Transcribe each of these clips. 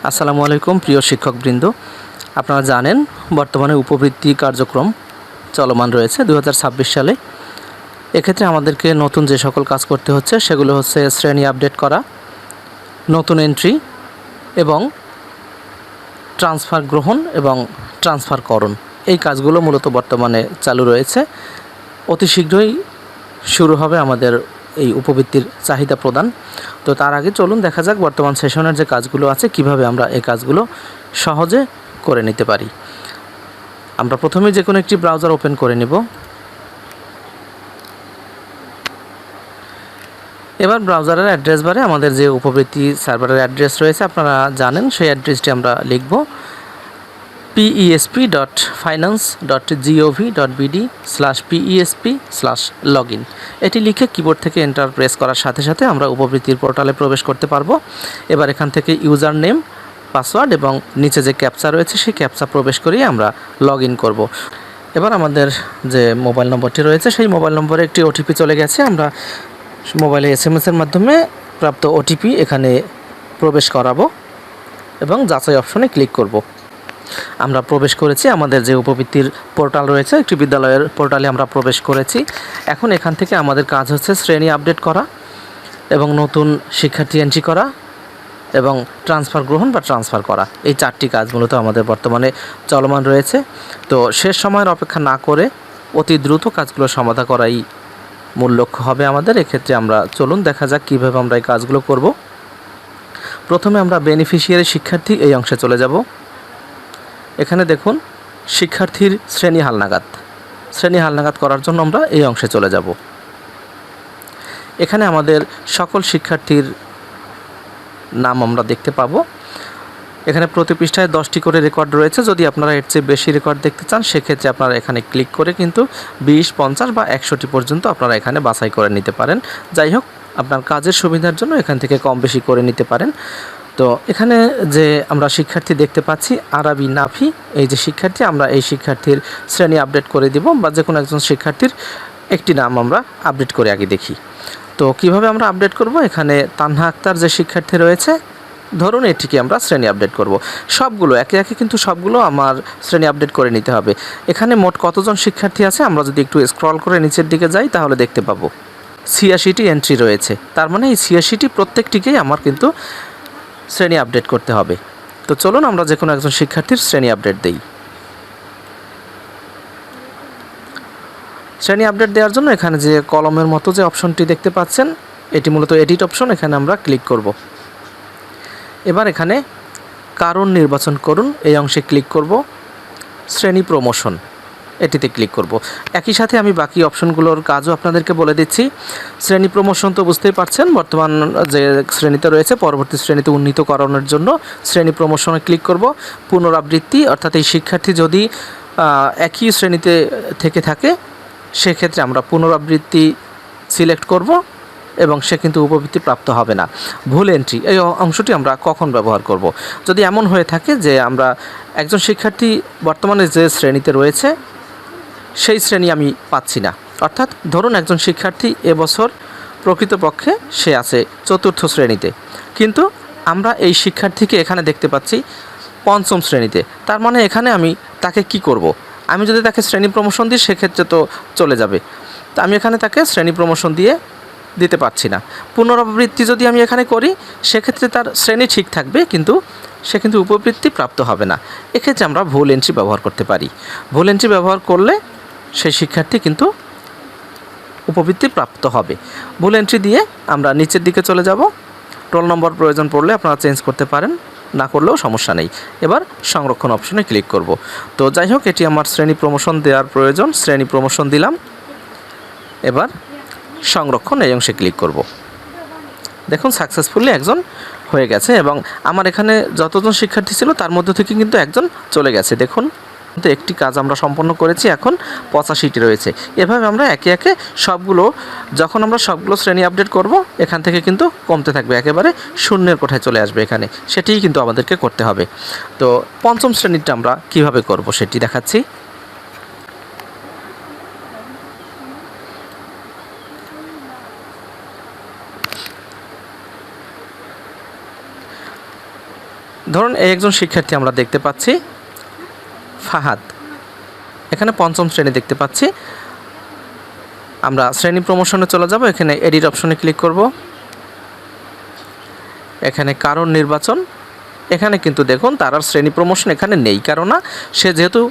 আসসালামু আলাইকুম প্রিয় শিক্ষকবৃন্দ, আপনারা জানেন বর্তমানে উপবৃত্তি কার্যক্রম চলমান রয়েছে 2026 সালে। এক্ষেত্রে আমাদেরকে নতুন যে সকল কাজ করতে হচ্ছে সেগুলো হচ্ছে শ্রেণী আপডেট করা, নতুন এন্ট্রি এবং ট্রান্সফার গ্রহণ এবং ট্রান্সফারকরণ। এই কাজগুলো মূলত বর্তমানে চালু রয়েছে। অতি শীঘ্রই শুরু হবে আমাদের এই উপবৃত্তির চাহিদা প্রদান। তো তার আগে চলুন দেখা যাক বর্তমান সেশনের যে কাজগুলো আছে কিভাবে আমরা এই কাজগুলো সহজে করে নিতে পারি। আমরা প্রথমে যে কোনো একটি ব্রাউজার ওপেন করে নেব। এবার ব্রাউজারের অ্যাড্রেস বারে আমাদের যে উপবৃত্তি সার্ভারের অ্যাড্রেস রয়েছে আপনারা জানেন, সেই অ্যাড্রেসটি আমরা লিখব pesp.finance.gov.bd/pesp/login। এটি লিখে কিবোর্ড থেকে এন্টার প্রেস করার সাথে সাথে আমরা উপবৃত্তির পোর্টালে প্রবেশ করতে পারবো। এবার এখান থেকে ইউজার নেম, পাসওয়ার্ড এবং নিচে যে ক্যাপচা রয়েছে সেই ক্যাপচা প্রবেশ করিয়ে আমরা লগ ইন করব। এবার আমাদের যে মোবাইল নম্বরটি রয়েছে সেই মোবাইল নম্বরে একটি ওটিপি চলে গেছে। আমরা মোবাইলে SMS-এর মাধ্যমে প্রাপ্ত ওটিপি এখানে প্রবেশ করাবো এবং যাচাই অপশনে ক্লিক করব। আমরা প্রবেশ করেছি আমাদের যে উপবৃত্তির পোর্টাল রয়েছে, একটি বিদ্যালয়ের পোর্টালে আমরা প্রবেশ করেছি। এখন এখান থেকে আমাদের কাজ হচ্ছে শ্রেণী আপডেট করা এবং নতুন শিক্ষার্থী এন্ট্রি করা এবং ট্রান্সফার গ্রহণ বা ট্রান্সফার করা। এই চারটি কাজ মূলত আমাদের বর্তমানে চলমান রয়েছে। তো শেষ সময়ের অপেক্ষা না করে অতি দ্রুত কাজগুলো সমাধা করাই মূল লক্ষ্য হবে আমাদের। এক্ষেত্রে আমরা চলুন দেখা যাক কীভাবে আমরা এই কাজগুলো করব। প্রথমে আমরা বেনিফিশিয়ারি শিক্ষার্থী এই অংশে চলে যাব। এখানে দেখুন শিক্ষার্থীর শ্রেণী হালনাগাদ করার জন্য আমরা এই অংশে চলে যাব। এখানে আমাদের সকল শিক্ষার্থীর নাম আমরা দেখতে পাবো। এখানে প্রতি পৃষ্ঠায় 10টি করে রেকর্ড রয়েছে। যদি আপনারা এর চেয়ে বেশি রেকর্ড দেখতে চান সেক্ষেত্রে আপনারা এখানে ক্লিক করে কিন্তু 20, 50 বা 100টি পর্যন্ত আপনারা এখানে বাছাই করে নিতে পারেন। যাই হোক, আপনার কাজের সুবিধার জন্য এখান থেকে কম বেশি করে নিতে পারেন। তো এখানে যে আমরা শিক্ষার্থী দেখতে পাচ্ছি আরাবি নাফি, এই যে শিক্ষার্থী, আমরা এই শিক্ষার্থীর শ্রেণী আপডেট করে দিব বা যে কোনো একজন শিক্ষার্থীর একটি নাম আমরা আপডেট করে আগে দেখি। তো কিভাবে আমরা আপডেট করব, এখানে তানহা আক্তার যে শিক্ষার্থী রয়েছে ধরুন এটিকে আমরা শ্রেণী আপডেট করব। সবগুলো একে একে কিন্তু সবগুলো আমার শ্রেণী আপডেট করে নিতে হবে। এখানে মোট কতজন শিক্ষার্থী আছে আমরা যদি একটু স্ক্রল করে নিচের দিকে যাই তাহলে দেখতে পাবো 86টি এন্ট্রি রয়েছে। তার মানে এই 86টি প্রত্যেকটিকেই আমার কিন্তু শ্রেণী আপডেট করতে হবে। তো চলুন আমরা যে কোনো একজন শিক্ষার্থীর শ্রেণী আপডেট দেই। শ্রেণী আপডেট দেওয়ার জন্য এখানে যে কলমের মতো যে অপশনটি দেখতে পাচ্ছেন এটি মূলত এডিট অপশন, এখানে আমরা ক্লিক করব। এবার এখানে কারণ নির্বাচন করুন এই অংশে ক্লিক করব। শ্রেণী প্রমোশন এটিতে ক্লিক করব। একই সাথে আমি বাকি অপশনগুলোর কাজও আপনাদেরকে বলে দিচ্ছি। শ্রেণী প্রমোশন তো বুঝতেই পারছেন, বর্তমান যে শ্রেণীতে রয়েছে পরবর্তী শ্রেণীতে উন্নীতকরণের জন্য শ্রেণী প্রমোশনে ক্লিক করব। পুনরাবৃত্তি অর্থাৎ এই শিক্ষার্থী যদি একই শ্রেণীতে থেকে থাকে সেক্ষেত্রে আমরা পুনরাবৃত্তি সিলেক্ট করব এবং সে কিন্তু উপবৃত্তি প্রাপ্ত হবে না। ভুল এন্ট্রি এই অংশটি আমরা কখন ব্যবহার করব, যদি এমন হয়ে থাকে যে আমরা একজন শিক্ষার্থী বর্তমানে যে শ্রেণীতে রয়েছে সেই শ্রেণী আমি পাচ্ছি না, অর্থাৎ ধরুন একজন শিক্ষার্থী এবছর প্রকৃতপক্ষে সে আছে 4র্থ শ্রেণীতে, কিন্তু আমরা এই শিক্ষার্থীকে এখানে দেখতে পাচ্ছি 5ম শ্রেণীতে। তার মানে এখানে আমি তাকে কি করব, আমি যদি তাকে শ্রেণী প্রমোশন দিই সেক্ষেত্রে তো চলে যাবে। তো আমি এখানে তাকে শ্রেণী প্রমোশন দিতে পারছি না। পুনরাবৃত্তি যদি আমি এখানে করি সেক্ষেত্রে তার শ্রেণী ঠিক থাকবে কিন্তু সে কিন্তু উপবৃত্তি প্রাপ্ত হবে না। এক্ষেত্রে আমরা ভুল এন্ট্রি ব্যবহার করতে পারি। ভুল এন্ট্রি ব্যবহার করলে সেই শিক্ষার্থী কিন্তু উপবৃত্তি প্রাপ্ত হবে। ভুল এন্ট্রি দিয়ে আমরা নিচের দিকে চলে যাব। রোল নম্বর প্রয়োজন পড়লে আপনারা চেঞ্জ করতে পারেন, না করলেও সমস্যা নেই। এবার সংরক্ষণ অপশনে ক্লিক করব। তো যাই হোক, এটি আমার শ্রেণী প্রমোশন দেওয়ার প্রয়োজন, শ্রেণী প্রমোশন দিলাম। এবার সংরক্ষণ এই অংশে ক্লিক করব। দেখুন সাকসেসফুলি একজন হয়ে গেছে এবং আমার এখানে যতজন শিক্ষার্থী ছিল তার মধ্যে থেকে কিন্তু একজন চলে গেছে। দেখুন একটি কাজ আমরা সম্পন্ন করেছি, এখন 85টি রয়েছে। এভাবে আমরা একে একে সবগুলো, যখন আমরা সবগুলো শ্রেণী আপডেট করব এখান থেকে কিন্তু কমতে থাকবে, একেবারে শূন্যের কোঠায় চলে আসবে এখানে। সেটিই কিন্তু আমাদেরকে করতে হবে। তো 5ম শ্রেণীটা আমরা কিভাবে করব সেটি দেখাচ্ছি। ধরুন এই একজন শিক্ষার্থী আমরা দেখতে পাচ্ছি ফাহাদ, এখানে পঞ্চম শ্রেণী দেখতে পাচ্ছি। আমরা শ্রেণী প্রমোশনে চলে যাব, এখানে এডিট অপশনে ক্লিক করব, এখানে কারণ নির্বাচন। এখানে কিন্তু দেখুন তার আর শ্রেণী প্রমোশন এখানে নেই, কেননা সে যেহেতু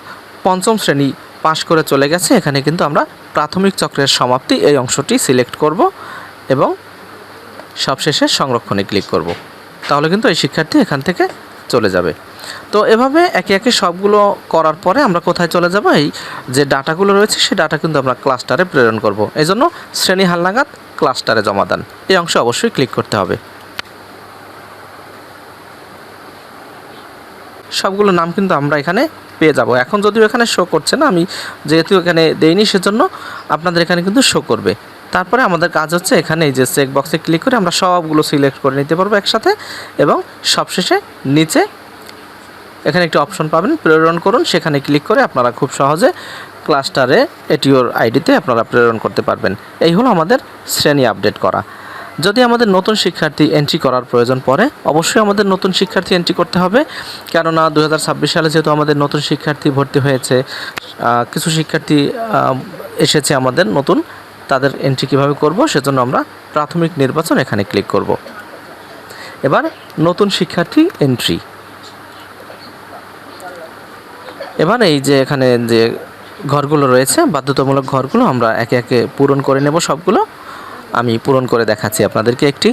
পঞ্চম শ্রেণী পাশ করে চলে গেছে। এখানে কিন্তু আমরা প্রাথমিক চক্রের সমাপ্তি এই অংশটি সিলেক্ট করব এবং সবশেষে সংরক্ষণে ক্লিক করব, তাহলে কিন্তু এই শিক্ষার্থী এখান থেকে চলে যাবে। তো এভাবে একে একে সবগুলো করার পরে আমরা কোথায় চলে যাব, এই যে ডাটাগুলো রয়েছে সেই ডাটা কিন্তু আমরা ক্লাস্টারে প্রেরণ করব। এই জন্য শ্রেণী হালনাগাদ ক্লাস্টারে জমা দান এই অংশে অবশ্যই ক্লিক করতে হবে। সবগুলো নাম কিন্তু আমরা এখানে পেয়ে যাব। এখন যদিও এখানে শো করছে না, আমি যেহেতু এখানে দেইনি সেজন্য আপনাদের এখানে কিন্তু শো করবে। তারপরে আমাদের কাজ হচ্ছে এখানে এই যে চেক বক্সে ক্লিক করে আমরা সবগুলো সিলেক্ট করে নিতে পারবো একসাথে, এবং সবশেষে নিচে এখানে একটি অপশন পাবেন প্রেরণ করুন, সেখানে ক্লিক করে আপনারা খুব সহজে ক্লাস্টারে এটিওর আইডিতে আপনারা প্রেরণ করতে পারবেন। এই হলো আমাদের শ্রেণী আপডেট করা। যদি আমাদের নতুন শিক্ষার্থী এন্ট্রি করার প্রয়োজন পড়ে, অবশ্যই আমাদের নতুন শিক্ষার্থী এন্ট্রি করতে হবে, কেননা 2026 সালে যেহেতু আমাদের নতুন শিক্ষার্থী ভর্তি হয়েছে, কিছু শিক্ষার্থী এসেছে আমাদের নতুন, তাদের এন্ট্রি কীভাবে করব সেজন্য আমরা প্রাথমিক নির্বাচন এখানে ক্লিক করব। এবার নতুন শিক্ষার্থী এন্ট্রি। এবার এই যে এখানে যে ঘরগুলো রয়েছে বাধ্যতামূলক ঘরগুলো আমরা একে একে পূরণ করে নেব সবগুলো। আমি পূরণ করে দেখাচ্ছি আপনাদেরকে একটি।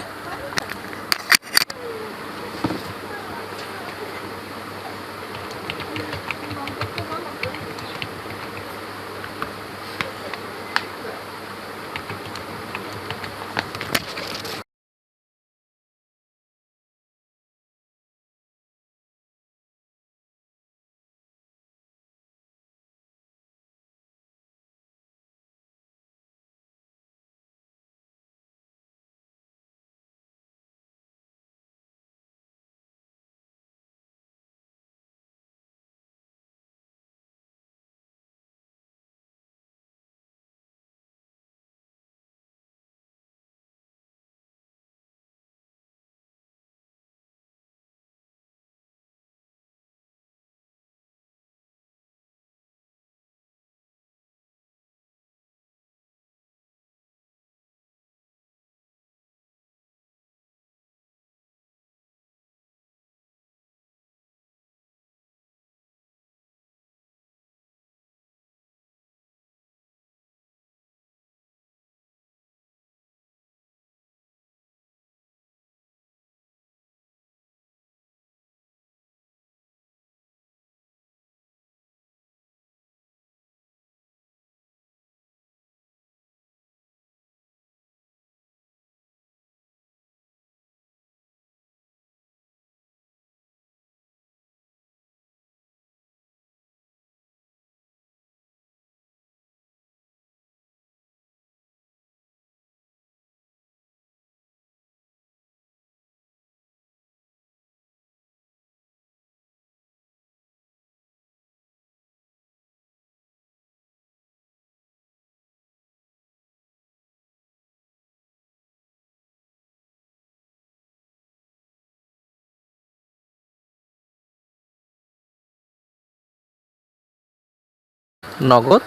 নগদ।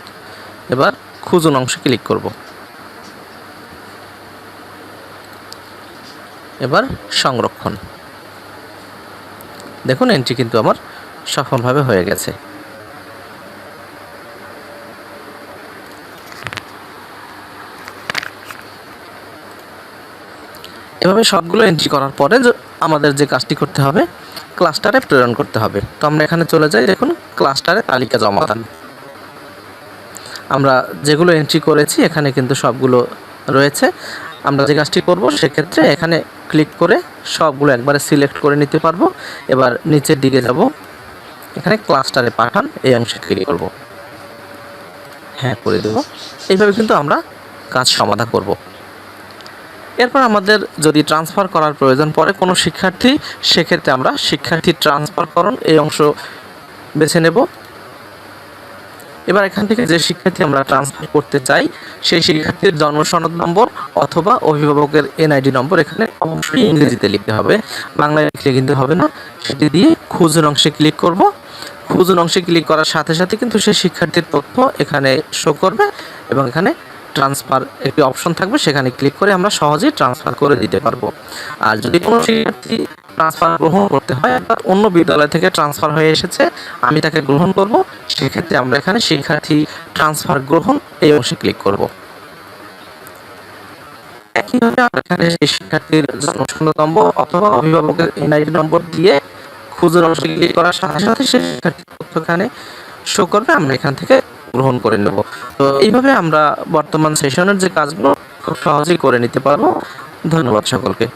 এবার খুঁজুন অংশে ক্লিক করব। এবার সংরক্ষণ। দেখুন এন্ট্রি কিন্তু আমার সফলভাবে হয়ে গেছে। এভাবে সবগুলো এন্ট্রি করার পরে আমাদের যে কাজটি করতে হবে, ক্লাস্টারে প্রেরণ করতে হবে। তো আমরা এখানে চলে যাই, দেখুন ক্লাস্টারে তালিকা জমা দান। আমরা যেগুলো এন্ট্রি করেছি এখানে কিন্তু সবগুলো রয়েছে। আমরা যে কাজটি করব সেক্ষেত্রে এখানে ক্লিক করে সবগুলো একবারে সিলেক্ট করে নিতে পারবো। এবার নিচের দিকে যাব, এখানে ক্লাস্টারে পাঠান এই অংশে ক্লিক করব, হ্যাঁ করে দেব। এইভাবে কিন্তু আমরা কাজ সমাধান করব। এরপর আমাদের যদি ট্রান্সফার করার প্রয়োজন পড়ে কোনো শিক্ষার্থী, সেক্ষেত্রে আমরা শিক্ষার্থী ট্রান্সফারকরণ এই অংশ বেছে নেব। এবার এখান থেকে যে শিক্ষার্থী আমরা ট্রান্সফার করতে চাই সেই শিক্ষার্থীর জন্ম সনদ নম্বর অথবা অভিভাবকের এনআইডি নম্বর এখানে অবশ্যই ইংরেজিতে লিখতে হবে, বাংলায় লিখলে কিন্তু হবে না। সেটি দিয়ে খুঁজুন অংশে ক্লিক করব। খুঁজুন অংশে ক্লিক করার সাথে সাথে কিন্তু সেই শিক্ষার্থীর তথ্য এখানে শো করবে এবং এখানে ট্রান্সফার একটি অপশন থাকবে, সেখানে ক্লিক করে আমরা সহজেই ট্রান্সফার করে দিতে পারবো। আর যদি কোনো শিক্ষার্থী ট্রান্সফার গ্রহণ করতে হয়, অর্থাৎ অন্য বিদ্যালয় থেকে ট্রান্সফার হয়ে এসেছে, আমি তাকে গ্রহণ করব, সেক্ষেত্রে আমরা এখানে শিক্ষার্থী ট্রান্সফার গ্রহণ এই অংশে ক্লিক করব। একইভাবে আমরা এখানে সেই শিক্ষার্থীর জন্ম সনদ নম্বর অথবা অভিভাবকের এনআইডি নম্বর দিয়ে খুঁজুন অংশে ক্লিক করার সাথে সাথে সেই শিক্ষার্থীর তথ্য এখানে শো করবে, আমরা এখান থেকে গ্রহণ করে নেব। তো এইভাবে আমরা বর্তমান সেশনের যে কাজগুলো খুব সহজেই করে নিতে পারবো। ধন্যবাদ সকলকে।